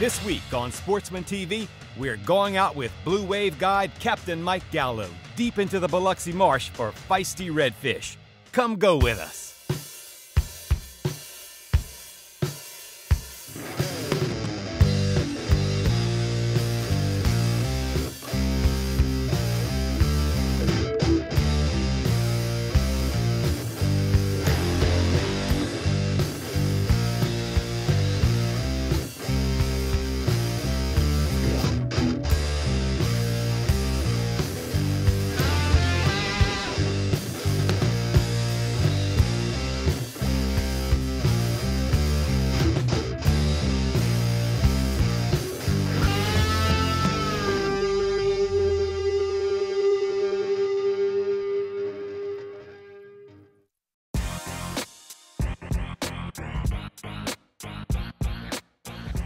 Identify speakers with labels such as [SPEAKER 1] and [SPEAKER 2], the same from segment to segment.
[SPEAKER 1] This week on Sportsman TV, we're going out with Blue Wave guide Captain Mike Gallo deep into the Biloxi Marsh for feisty redfish. Come go with us.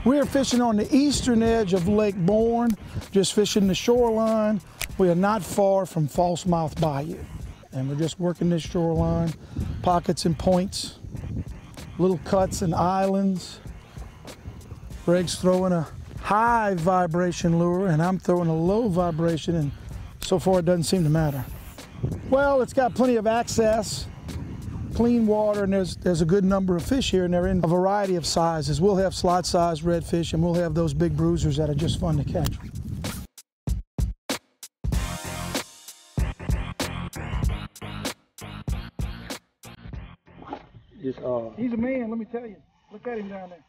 [SPEAKER 2] We're fishing on the eastern edge of Lake Bourne, just fishing the shoreline. We are not far from False Mouth Bayou, and we're just working this shoreline, pockets and points, little cuts and islands. Greg's throwing a high vibration lure, and I'm throwing a low vibration, and so far it doesn't seem to matter. Well, it's got plenty of access, clean water, and there's a good number of fish here, and they're in a variety of sizes. We'll have slot-sized redfish, and we'll have those big bruisers that are just fun to catch. He's a man, let me tell you. Look at him down there.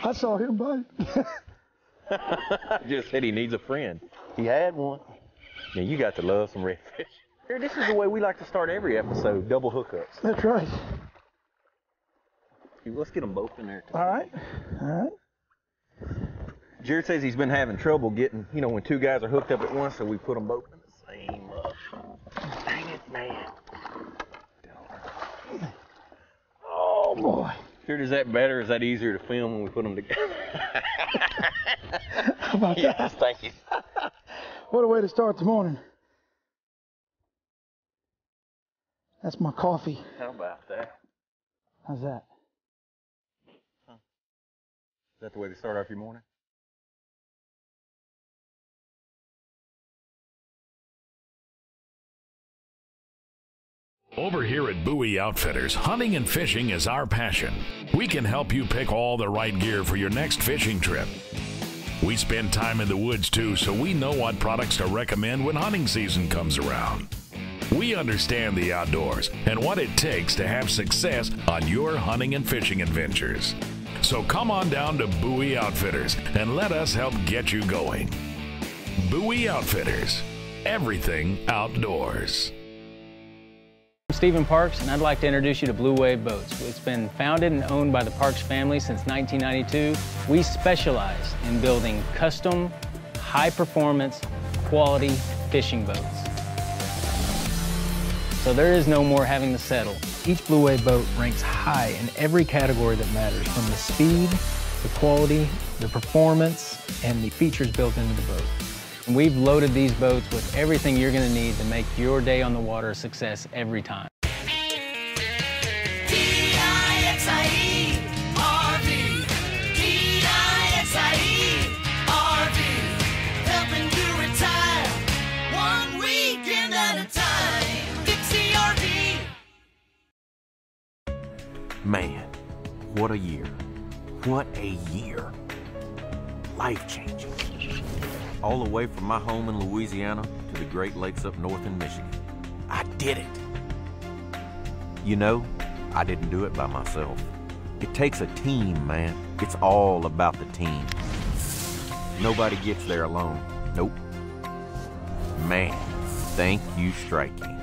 [SPEAKER 2] I saw him bite.
[SPEAKER 3] Just said he needs a friend. He had one. Now you got to love some redfish. Here, this is the way we like to start every episode, double hookups.
[SPEAKER 2] That's right.
[SPEAKER 3] Let's get them both in there.
[SPEAKER 2] All right, all right.
[SPEAKER 3] Jared says he's been having trouble getting, you know, when two guys are hooked up at once, so we put them both in the same Dang it, man.
[SPEAKER 2] Oh, boy.
[SPEAKER 3] Jared, is that better or is that easier to film when we put them together?
[SPEAKER 2] How about that?
[SPEAKER 3] Yes, thank you.
[SPEAKER 2] What a way to start the morning. That's my coffee.
[SPEAKER 3] How about that?
[SPEAKER 2] How's that?
[SPEAKER 3] Huh. Is that the way to start off your morning?
[SPEAKER 4] Over here at Bowie Outfitters, hunting and fishing is our passion. We can help you pick all the right gear for your next fishing trip. We spend time in the woods too, so we know what products to recommend when hunting season comes around. We understand the outdoors and what it takes to have success on your hunting and fishing adventures. So come on down to Bowie Outfitters and let us help get you going. Bowie Outfitters, everything outdoors.
[SPEAKER 5] I'm Stephen Parks, and I'd like to introduce you to Blue Wave Boats. It's been founded and owned by the Parks family since 1992. We specialize in building custom, high-performance, quality fishing boats. So there is no more having to settle. Each Blue Wave boat ranks high in every category that matters, from the speed, the quality, the performance, and the features built into the boat. And we've loaded these boats with everything you're going to need to make your day on the water a success every time.
[SPEAKER 6] Helping you retire one weekend at a time. Dixie RV.
[SPEAKER 7] Man, what a year. What a year. Life-changing. All the way from my home in Louisiana to the Great Lakes up north in Michigan. I did it. You know, I didn't do it by myself. It takes a team, man. It's all about the team. Nobody gets there alone. Nope. Man, thank you, Strike King.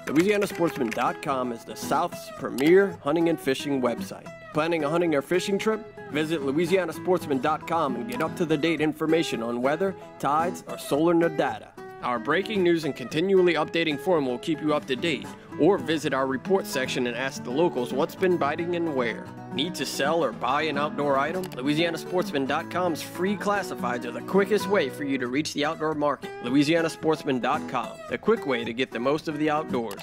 [SPEAKER 8] LouisianaSportsman.com is the South's premier hunting and fishing website. Planning a hunting or fishing trip? Visit LouisianaSportsman.com and get up-to-the-date information on weather, tides, or solar data. Our breaking news and continually updating forum will keep you up to date, or visit our report section and ask the locals what's been biting and where. Need to sell or buy an outdoor item? LouisianaSportsman.com's free classifieds are the quickest way for you to reach the outdoor market. LouisianaSportsman.com, the quick way to get the most of the outdoors.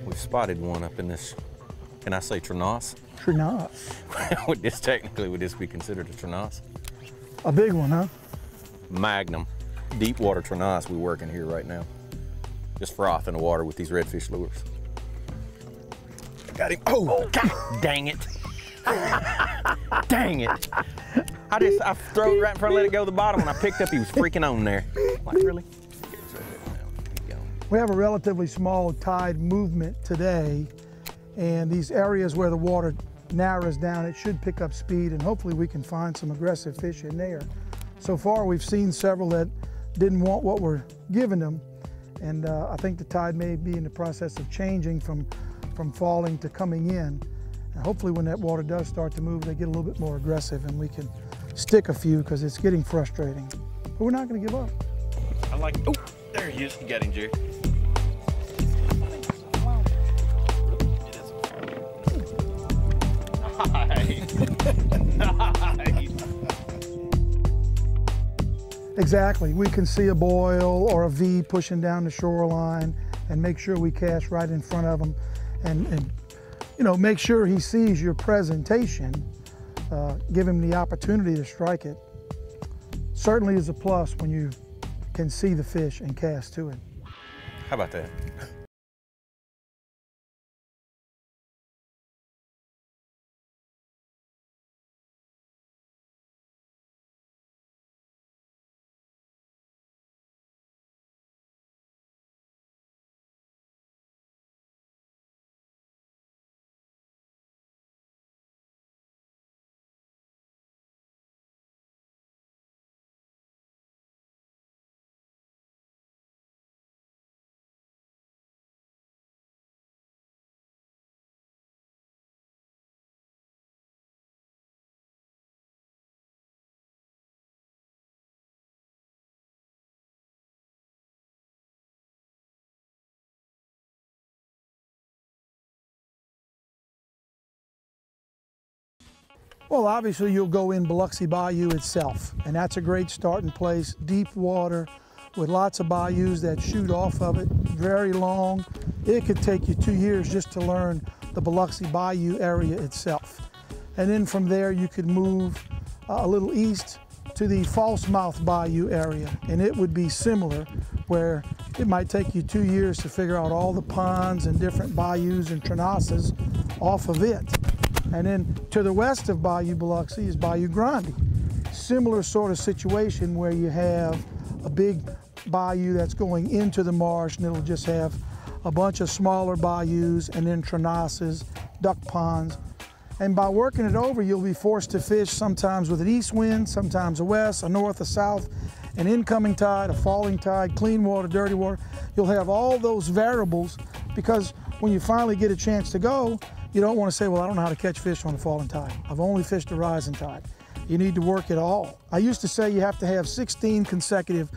[SPEAKER 3] We spotted one up in this, can I say Trenasse?
[SPEAKER 2] Trenasse.
[SPEAKER 3] Would this be considered a Trenasse?
[SPEAKER 2] A big one, huh?
[SPEAKER 3] Magnum, deep water Trenasse we're working here right now. Just frothing the water with these redfish lures. Got him. Oh, God dang it. Dang it. I threw it right in front, let it go to the bottom. When I picked up, he was freaking on there. Like, really?
[SPEAKER 2] We have a relatively small tide movement today, and these areas where the water narrows down, it should pick up speed, and hopefully we can find some aggressive fish in there. So far, we've seen several that didn't want what we're giving them, and I think the tide may be in the process of changing from falling to coming in. And hopefully when that water does start to move, they get a little bit more aggressive and we can stick a few, because it's getting frustrating. But we're not going to give up.
[SPEAKER 3] I like, oh, there he is. You got him, Jerry. Nice.
[SPEAKER 2] Exactly. We can see a boil or a V pushing down the shoreline and make sure we cast right in front of him and you know, make sure he sees your presentation. Give him the opportunity to strike it. Certainly is a plus when you can see the fish and cast to it.
[SPEAKER 3] How about that?
[SPEAKER 2] Well, obviously you'll go in Biloxi Bayou itself, and that's a great starting place. Deep water with lots of bayous that shoot off of it, very long. It could take you 2 years just to learn the Biloxi Bayou area itself. And then from there you could move a little east to the Falsemouth Bayou area, and it would be similar, where it might take you 2 years to figure out all the ponds and different bayous and trenasses off of it. And then to the west of Bayou Biloxi is Bayou Grande. Similar sort of situation where you have a big bayou that's going into the marsh, and it'll just have a bunch of smaller bayous and then trenasses, duck ponds. And by working it over, you'll be forced to fish sometimes with an east wind, sometimes a west, a north, a south, an incoming tide, a falling tide, clean water, dirty water. You'll have all those variables, because when you finally get a chance to go, you don't want to say, well, I don't know how to catch fish on a falling tide. I've only fished a rising tide. You need to work it all. I used to say you have to have 16 consecutive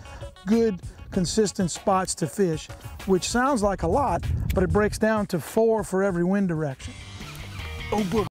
[SPEAKER 2] good, consistent spots to fish, which sounds like a lot, but it breaks down to 4 for every wind direction. Oh, boy.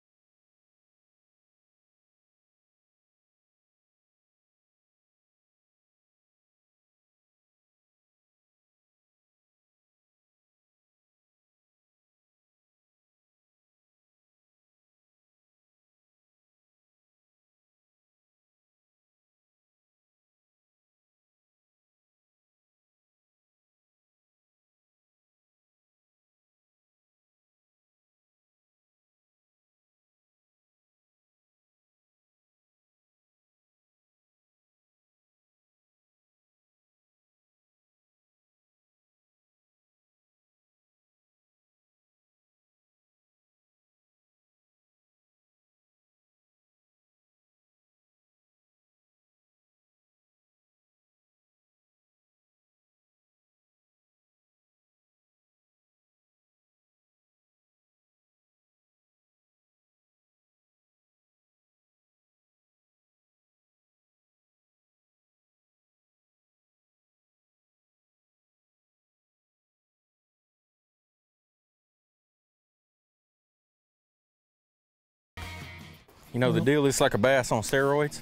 [SPEAKER 3] You know, the deal is like a bass on steroids.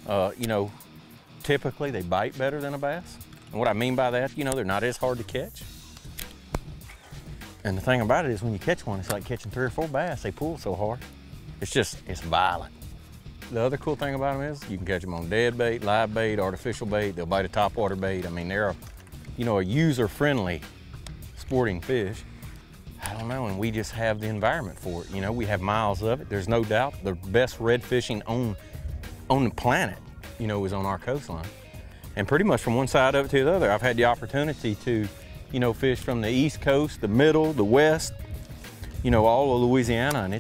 [SPEAKER 3] You know, typically they bite better than a bass. And what I mean by that, you know, they're not as hard to catch. And the thing about it is when you catch one, it's like catching 3 or 4 bass. They pull so hard. It's violent. The other cool thing about them is you can catch them on dead bait, live bait, artificial bait. They'll bite a topwater bait. I mean, they're, you know, a user-friendly sporting fish. I don't know, and we just have the environment for it. You know, we have miles of it. There's no doubt the best red fishing on the planet, you know, is on our coastline. And pretty much from one side of it to the other, I've had the opportunity to, you know, fish from the East Coast, the Middle, the West, you know, all of Louisiana, and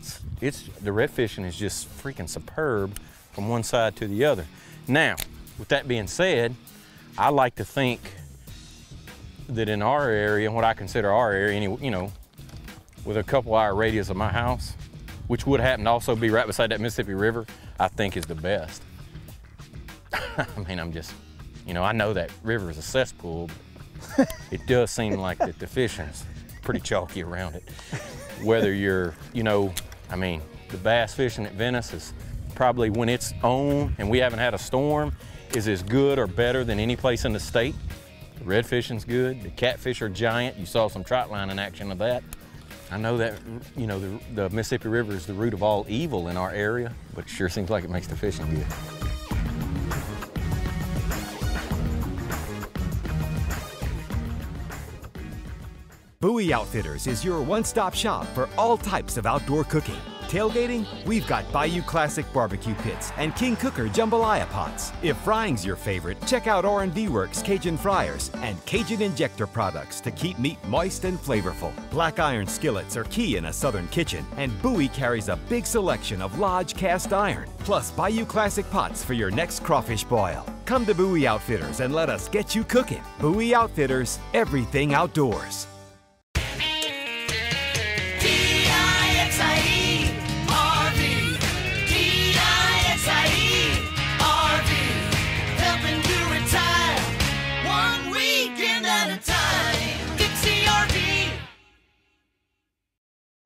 [SPEAKER 3] the red fishing is just freaking superb from one side to the other. Now, with that being said, I like to think that in our area, what I consider our area, you know, with a couple hour radius of my house, which would happen to also be right beside that Mississippi River, I think is the best. I mean, I'm just, you know, I know that river is a cesspool, but it does seem like that the fishing's pretty chalky around it. Whether you're, you know, I mean, the bass fishing at Venice is probably, when it's on and we haven't had a storm, is as good or better than any place in the state. The red fishing's good, the catfish are giant. You saw some trout line in action of that. I know that, you know, the Mississippi River is the root of all evil in our area, but it sure seems like it makes the fishing good.
[SPEAKER 1] Bowie Outfitters is your one-stop shop for all types of outdoor cooking. Tailgating? We've got Bayou Classic barbecue pits and King Cooker jambalaya pots. If frying's your favorite, check out R&V Works Cajun fryers and Cajun injector products to keep meat moist and flavorful. Black iron skillets are key in a southern kitchen, and Bowie carries a big selection of Lodge cast iron, plus Bayou Classic pots for your next crawfish boil. Come to Bowie Outfitters and let us get you cooking. Bowie Outfitters, everything outdoors.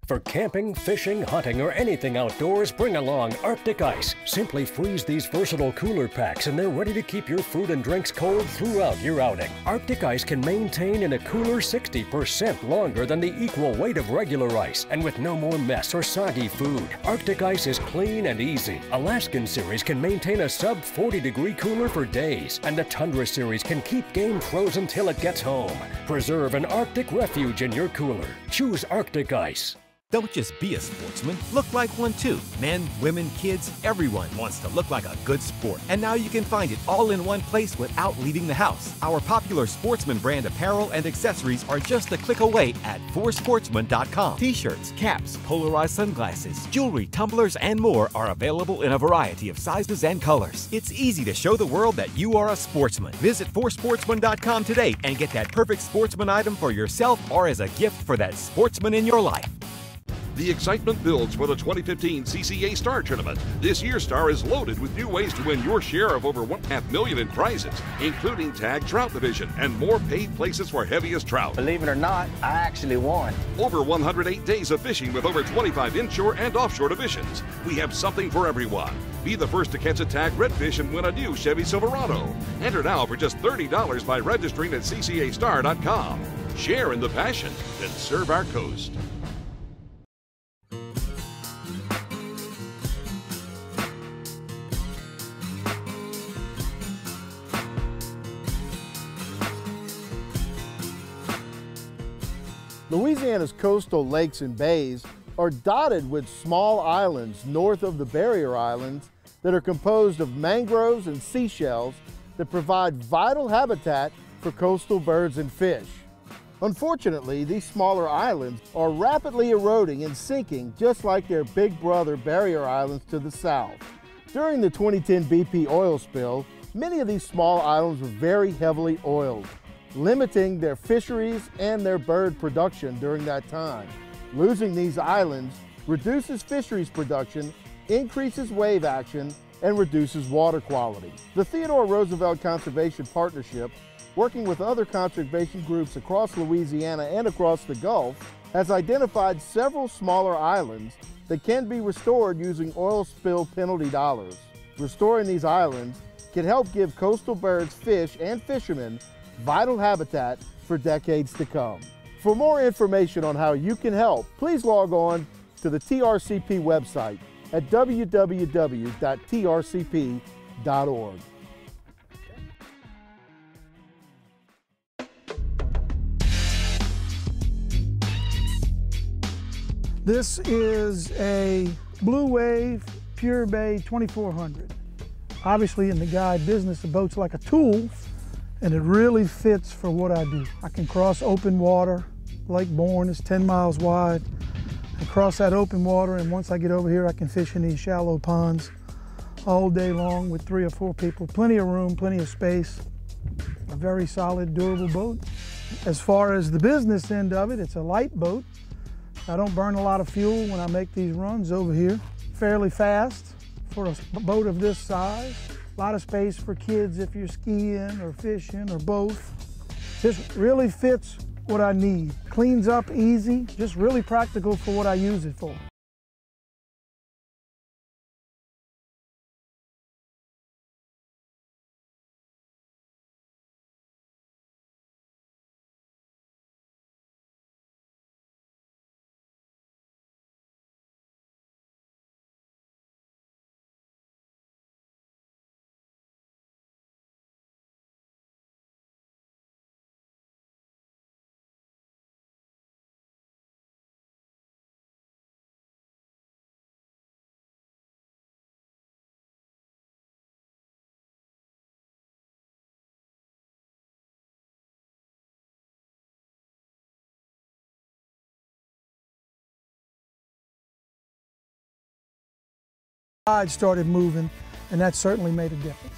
[SPEAKER 9] For camping, fishing, hunting, or anything outdoors, bring along Arctic Ice. Simply freeze these versatile cooler packs and they're ready to keep your food and drinks cold throughout your outing. Arctic Ice can maintain in a cooler 60% longer than the equal weight of regular ice, and with no more mess or soggy food. Arctic Ice is clean and easy. Alaskan Series can maintain a sub 40-degree cooler for days, and the Tundra Series can keep game frozen till it gets home. Preserve an Arctic refuge in your cooler. Choose Arctic Ice.
[SPEAKER 1] Don't just be a sportsman, look like one too. Men, women, kids, everyone wants to look like a good sport. And now you can find it all in one place without leaving the house. Our popular Sportsman brand apparel and accessories are just a click away at forsportsman.com. T-shirts, caps, polarized sunglasses, jewelry, tumblers, and more are available in a variety of sizes and colors. It's easy to show the world that you are a sportsman. Visit forsportsman.com today and get that perfect sportsman item for yourself or as a gift for that sportsman in your life.
[SPEAKER 10] The excitement builds for the 2015 Cca Star Tournament. This year's Star is loaded with new ways to win your share of over $1.5 million in prizes, including Tag Trout Division and more paid places for heaviest trout.
[SPEAKER 11] Believe it or not, I actually won.
[SPEAKER 10] Over 108 days of fishing with over 25 inshore and offshore divisions. We have something for everyone. Be the first to catch a tagged redfish and win a new Chevy Silverado. Enter now for just $30 by registering at ccastar.com. Share in the passion, then serve our coast.
[SPEAKER 12] Louisiana's coastal lakes and bays are dotted with small islands north of the barrier islands that are composed of mangroves and seashells that provide vital habitat for coastal birds and fish. Unfortunately, these smaller islands are rapidly eroding and sinking just like their big brother barrier islands to the south. During the 2010 BP oil spill, many of these small islands were very heavily oiled, limiting their fisheries and their bird production during that time. Losing these islands reduces fisheries production, increases wave action, and reduces water quality. The Theodore Roosevelt Conservation Partnership, working with other conservation groups across Louisiana and across the Gulf, has identified several smaller islands that can be restored using oil spill penalty dollars. Restoring these islands can help give coastal birds, fish, and fishermen vital habitat for decades to come. For more information on how you can help, please log on to the TRCP website at www.trcp.org.
[SPEAKER 2] This is a Blue Wave Pure Bay 2400. Obviously in the guide business, the boat's like a tool, and it really fits for what I do. I can cross open water. Lake Bourne is 10 miles wide. I cross that open water, and once I get over here, I can fish in these shallow ponds all day long with 3 or 4 people. Plenty of room, plenty of space. A very solid, durable boat. As far as the business end of it, it's a light boat. I don't burn a lot of fuel when I make these runs over here. Fairly fast for a boat of this size. A lot of space for kids if you're skiing or fishing or both. This really fits what I need. Cleans up easy, just really practical for what I use it for. Tide started moving, and that certainly made a difference.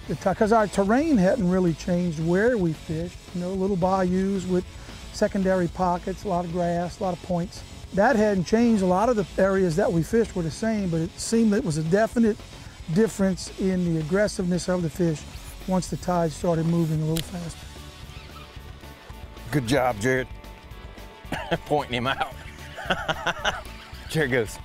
[SPEAKER 2] Because our terrain hadn't really changed where we fished. You know, little bayous with secondary pockets, a lot of grass, a lot of points. That hadn't changed. A lot of the areas that we fished were the same, but it seemed it was a definite difference in the aggressiveness of the fish once the tide started moving a little faster.
[SPEAKER 3] Good job, Jared. Pointing him out. There it goes.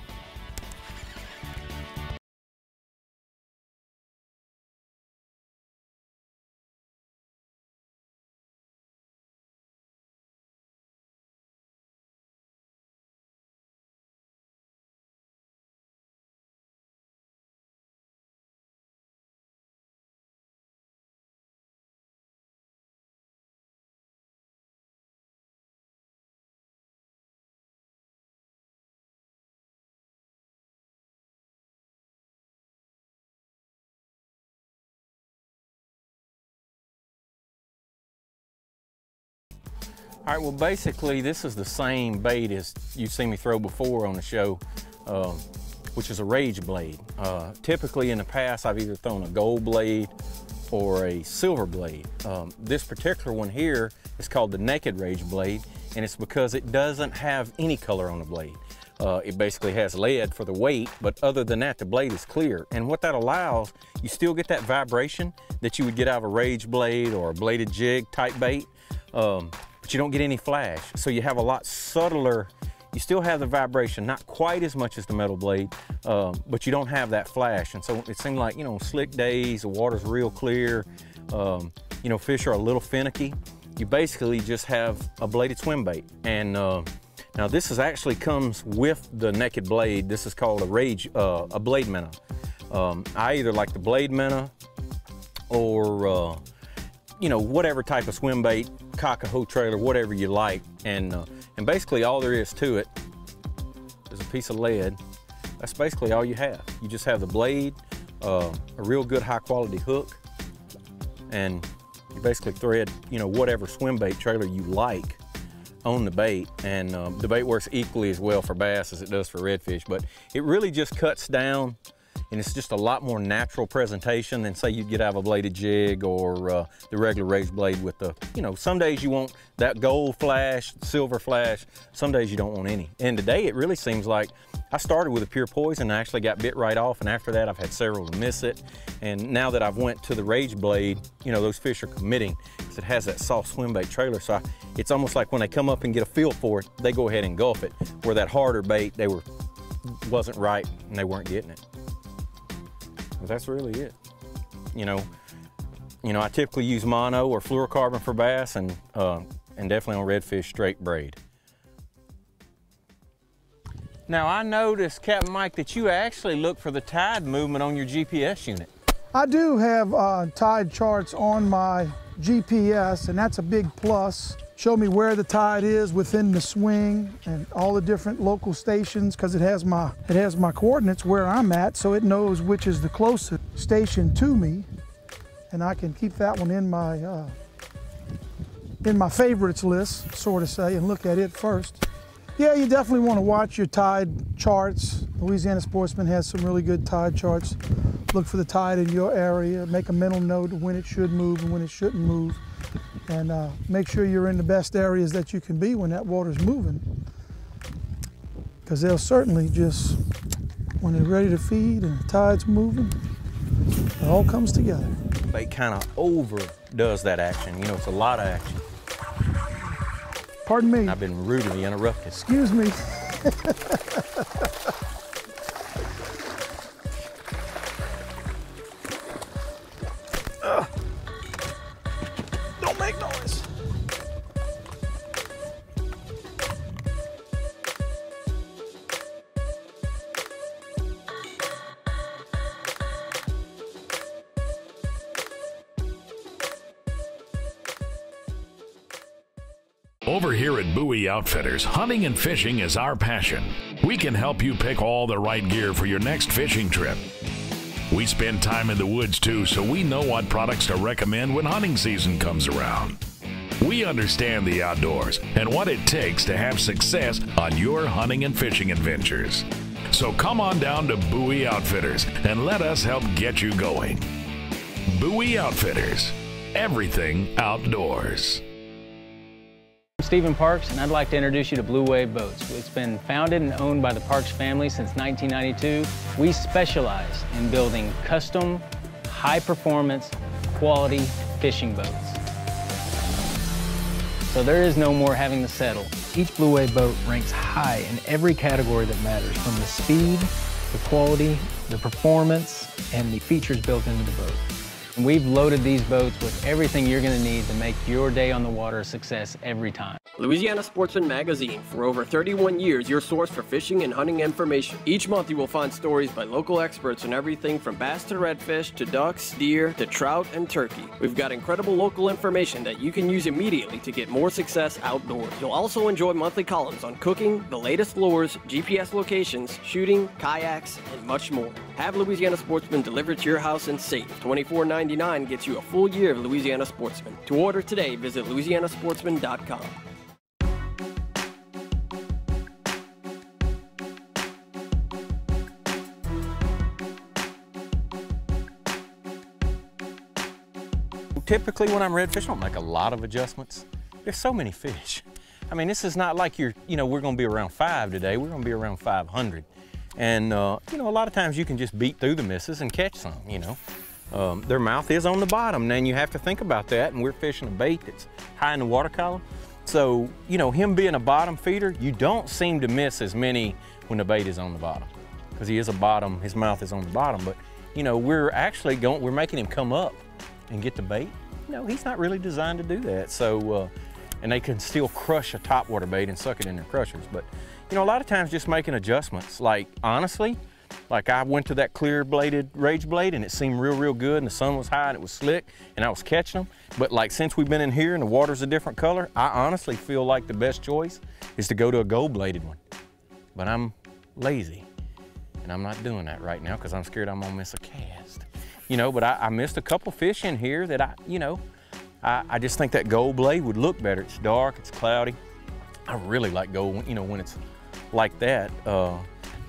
[SPEAKER 3] All right, well, basically, this is the same bait as you've seen me throw before on the show, which is a rage blade. Typically, in the past, I've either thrown a gold blade or a silver blade. This particular one here is called the naked rage blade, and it's because it doesn't have any color on the blade. It basically has lead for the weight, but other than that, the blade is clear. And what that allows, you still get that vibration that you would get out of a rage blade or a bladed jig type bait. But you don't get any flash. So you have a lot subtler, you still have the vibration, not quite as much as the metal blade, but you don't have that flash. And so it seemed like, you know, slick days, the water's real clear, you know, fish are a little finicky. You basically just have a bladed swim bait. And now this is actually comes with the naked blade. This is called a blade minnow. I either like the blade minnow or, you know, whatever type of swim bait, Cca trailer, whatever you like. And basically all there is to it is a piece of lead. That's basically all you have. You just have the blade, a real good high quality hook, and you basically thread, you know, whatever swim bait trailer you like on the bait. And the bait works equally as well for bass as it does for redfish, but it really just cuts down and it's just a lot more natural presentation than say you'd get out of a bladed jig or the regular raised blade with the, you know, some days you want that gold flash, silver flash, some days you don't want any. And today it really seems like I started with a pure poison and I actually got bit right off, and after that I've had several to miss it. And now that I've went to the raised blade, you know, those fish are committing because it has that soft swim bait trailer. So it's almost like when they come up and get a feel for it, they go ahead and gulp it. Where that harder bait, wasn't right and they weren't getting it. But that's really it. You know, I typically use mono or fluorocarbon for bass, and definitely on redfish straight braid. Now I noticed, Captain Mike, that you actually look for the tide movement on your GPS unit.
[SPEAKER 2] I do have tide charts on my GPS, and that's a big plus. Show me where the tide is within the swing and all the different local stations, because it has my coordinates where I'm at, so it knows which is the closest station to me, and I can keep that one in my favorites list, sort of say, and look at it first. Yeah, you definitely want to watch your tide charts. Louisiana Sportsman has some really good tide charts. Look for the tide in your area, make a mental note of when it should move and when it shouldn't move, and make sure you're in the best areas that you can be when that water's moving. Because they'll certainly just, when they're ready to feed and the tide's moving, it all comes together.
[SPEAKER 3] Bait kind of overdoes that action. You know, it's a lot of action.
[SPEAKER 2] Pardon me.
[SPEAKER 3] I've been rudely interrupted.
[SPEAKER 2] Excuse me. Don't make noise.
[SPEAKER 4] Over here at Bowie Outfitters, hunting and fishing is our passion. We can help you pick all the right gear for your next fishing trip. We spend time in the woods too, so we know what products to recommend when hunting season comes around. We understand the outdoors and what it takes to have success on your hunting and fishing adventures. So come on down to Bowie Outfitters and let us help get you going. Bowie Outfitters, everything outdoors.
[SPEAKER 5] I'm Stephen Parks, and I'd like to introduce you to Blue Wave Boats. It's been founded and owned by the Parks family since 1992. We specialize in building custom, high-performance, quality fishing boats. So there is no more having to settle. Each Blue Wave boat ranks high in every category that matters, from the speed, the quality, the performance, and the features built into the boat. And we've loaded these boats with everything you're going to need to make your day on the water a success every time.
[SPEAKER 8] Louisiana Sportsman Magazine. For over 31 years, your source for fishing and hunting information. Each month you will find stories by local experts on everything from bass to redfish to ducks, deer to trout and turkey. We've got incredible local information that you can use immediately to get more success outdoors. You'll also enjoy monthly columns on cooking, the latest lures, GPS locations, shooting, kayaks, and much more. Have Louisiana Sportsman delivered to your house and safe. $24.99 gets you a full year of Louisiana Sportsman. To order today, visit louisianasportsman.com.
[SPEAKER 3] Typically when I'm redfish, I don't make a lot of adjustments. There's so many fish. I mean, this is not like we're going to be around 5 today. We're going to be around 500. And, a lot of times you can just beat through the misses and catch some, Their mouth is on the bottom, and you have to think about that, and we're fishing a bait that's high in the water column. So, him being a bottom feeder, you don't seem to miss as many when the bait is on the bottom, because he is a bottom, his mouth is on the bottom. But, we're actually we're making him come up and get the bait. He's not really designed to do that. So, and they can still crush a topwater bait and suck it in their crushers. But, a lot of times just making adjustments. Like, honestly, like I went to that clear bladed rage blade and it seemed real good, and the sun was high and it was slick and I was catching them. But like, since we've been in here and the water's a different color, I honestly feel like the best choice is to go to a gold bladed one. But I'm lazy and I'm not doing that right now because I'm scared I'm gonna miss a cast. But I missed a couple fish in here that I just think that gold blade would look better. It's dark, it's cloudy. I really like gold, when it's like that.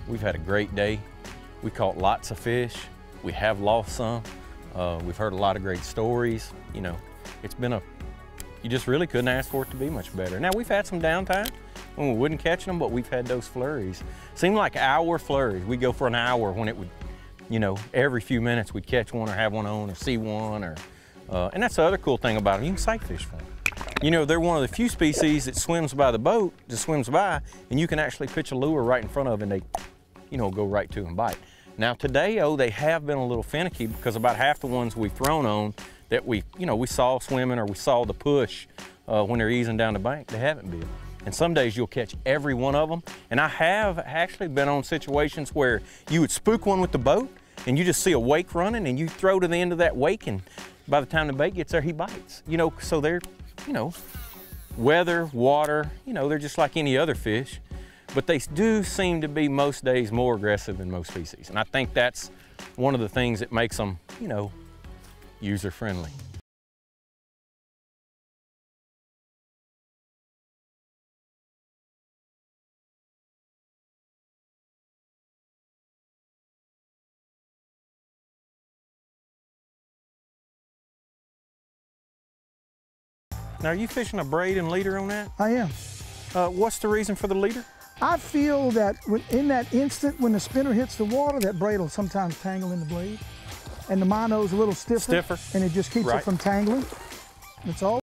[SPEAKER 3] We've had a great day. We caught lots of fish. We have lost some. We've heard a lot of great stories. You know, it's been you just really couldn't ask for it to be much better. Now, we've had some downtime when we wouldn't catch them, but we've had those flurries. Seemed like hour flurries. We'd go for an hour when it would, you know, every few minutes we'd catch one or have one on or see one, or, and that's the other cool thing about them. You can sight fish for them. You know, they're one of the few species that swims by the boat, just swims by, and you can actually pitch a lure right in front of them and they, you know, go right to and bite. Now today, they have been a little finicky because about half the ones we've thrown on that we saw swimming or we saw the push when they're easing down the bank, they haven't been. And some days you'll catch every one of them. And I have actually been on situations where you would spook one with the boat and you just see a wake running and you throw to the end of that wake, and by the time the bait gets there, he bites. You know, so they're, you know, weather, water, you know, they're just like any other fish, but they do seem to be most days more aggressive than most species. And I think that's one of the things that makes them, you know, user-friendly. Now, are you fishing a braid and leader on that?
[SPEAKER 2] I am.
[SPEAKER 3] What's the reason for the leader?
[SPEAKER 2] I feel that in that instant when the spinner hits the water, that braid will sometimes tangle in the blade. And the mono's a little stiffer. And it just keeps it from tangling. That's all.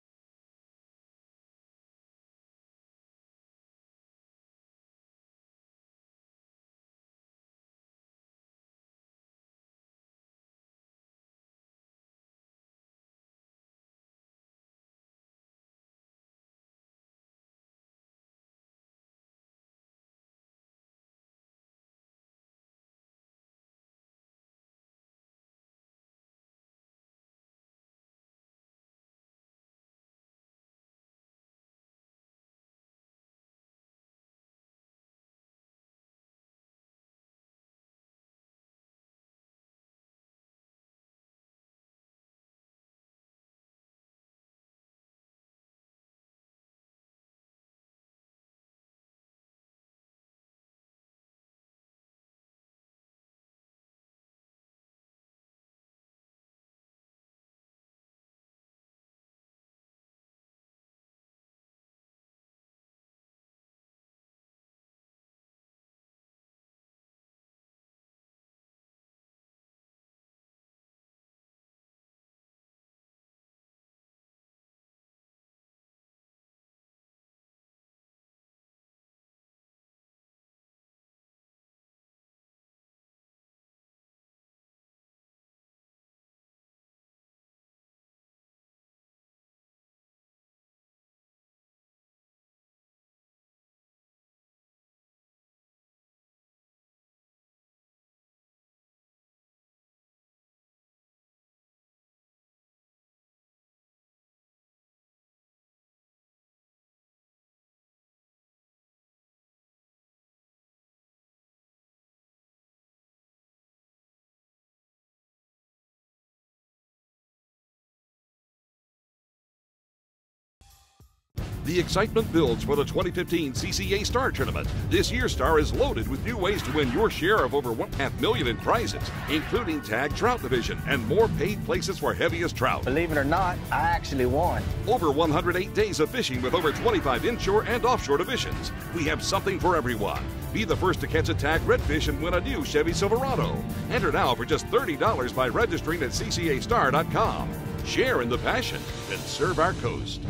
[SPEAKER 10] The excitement builds for the 2015 Cca Star Tournament. This year's Star is loaded with new ways to win your share of over $1.5 million in prizes, including tag trout division and more paid places for heaviest trout.
[SPEAKER 11] Believe it or not, I actually won.
[SPEAKER 10] Over 108 days of fishing with over 25 inshore and offshore divisions. We have something for everyone. Be the first to catch a tagged redfish and win a new Chevy Silverado. Enter now for just $30 by registering at CCAStar.com. Share in the passion and serve our coast.